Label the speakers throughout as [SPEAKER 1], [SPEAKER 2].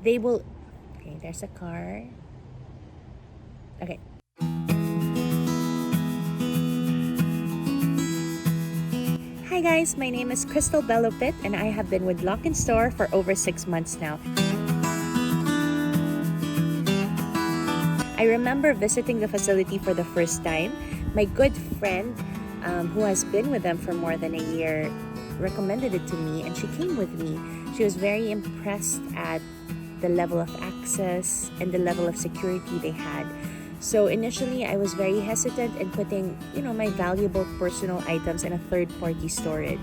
[SPEAKER 1] they will, okay, there's a car. Okay. Hi guys, my name is Cristalle Belo-Pitt and I have been with Loc&Stor for over 6 months now. I remember visiting the facility for the first time. My good friend, who has been with them for more than a year, recommended it to me and she came with me. She was very impressed at the level of access and the level of security they had. So initially, I was very hesitant in putting, my valuable personal items in a third-party storage.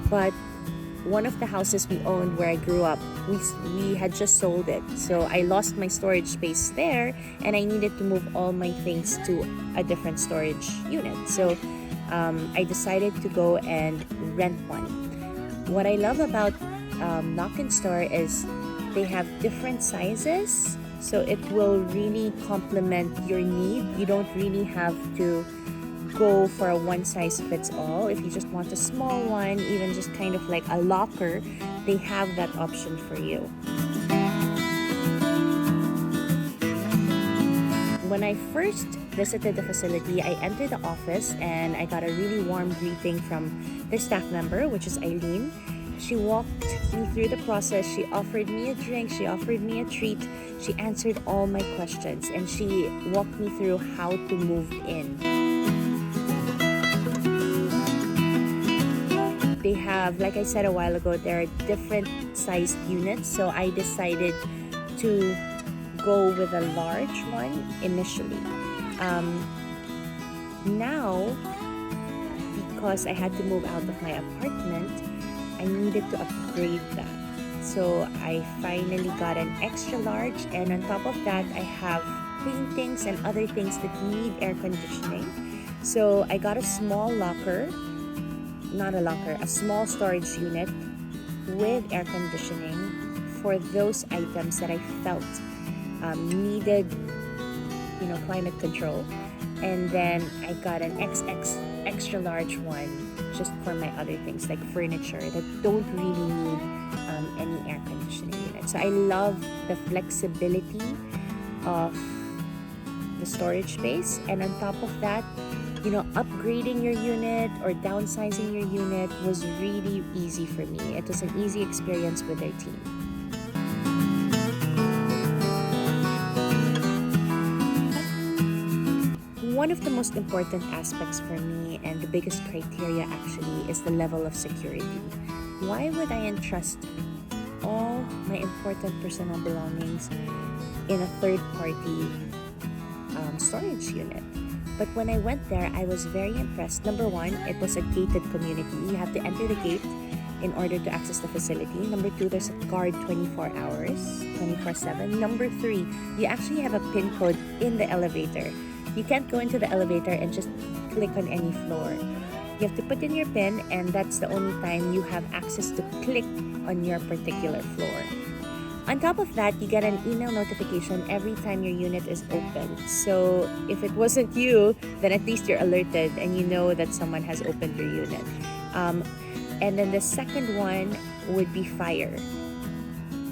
[SPEAKER 1] But one of the houses we owned where I grew up, we had just sold it. So I lost my storage space there and I needed to move all my things to a different storage unit. So I decided to go and rent one. What I love about Loc&Stor is they have different sizes. So it will really complement your need. You don't really have to go for a one-size-fits-all. If you just want a small one, even just kind of like a locker, they have that option for you. When I first visited the facility, I entered the office and I got a really warm greeting from their staff member, which is Eileen. She walked me through the process. She offered me a drink. She offered me a treat. She answered all my questions and she walked me through how to move in. They have, like I said a while ago, there are different sized units. So I decided to go with a large one initially. Now, because I had to move out of my apartment, I needed to upgrade that. So I finally got an extra large, and on top of that, I have paintings and other things that need air conditioning. So I got a small locker, a small storage unit with air conditioning for those items that I felt needed, climate control. And then I got an extra large one just for my other things like furniture that don't really need any air conditioning unit. So I love the flexibility of the storage space, and on top of that, upgrading your unit or downsizing your unit was really easy for me. It was an easy experience with their team. One of the most important aspects for me, and the biggest criteria actually, is the level of security. Why would I entrust all my important personal belongings in a third-party storage unit? But when I went there, I was very impressed. Number one, it was a gated community. You have to enter the gate in order to access the facility. Number two, there's a guard 24 hours, 24/7. Number three, you actually have a PIN code in the elevator. You can't go into the elevator and just click on any floor. You have to put in your PIN, and that's the only time you have access to click on your particular floor. On top of that, you get an email notification every time your unit is open. So if it wasn't you, then at least you're alerted and you know that someone has opened your unit. And then the second one would be fire.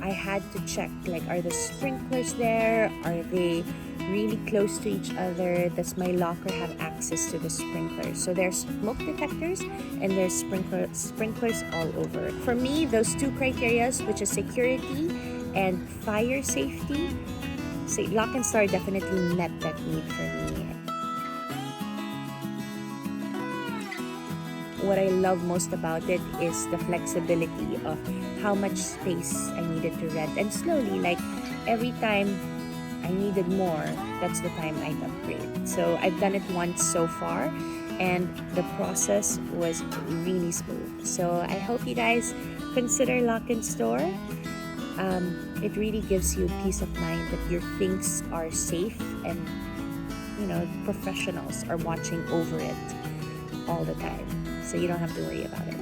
[SPEAKER 1] I had to check, are the sprinklers there? Are they really close to each other? Does my locker have access to the sprinklers? So there's smoke detectors and there's sprinklers all over. For me, those two criteria, which is security and fire safety, Loc&Stor definitely met that need for me. What I love most about it is the flexibility of how much space I needed to rent. And slowly, every time I needed more, that's the time I'd upgrade. So I've done it once so far, and the process was really smooth. So I hope you guys consider Loc&Stor. It really gives you peace of mind that your things are safe and, professionals are watching over it all the time. So you don't have to worry about it.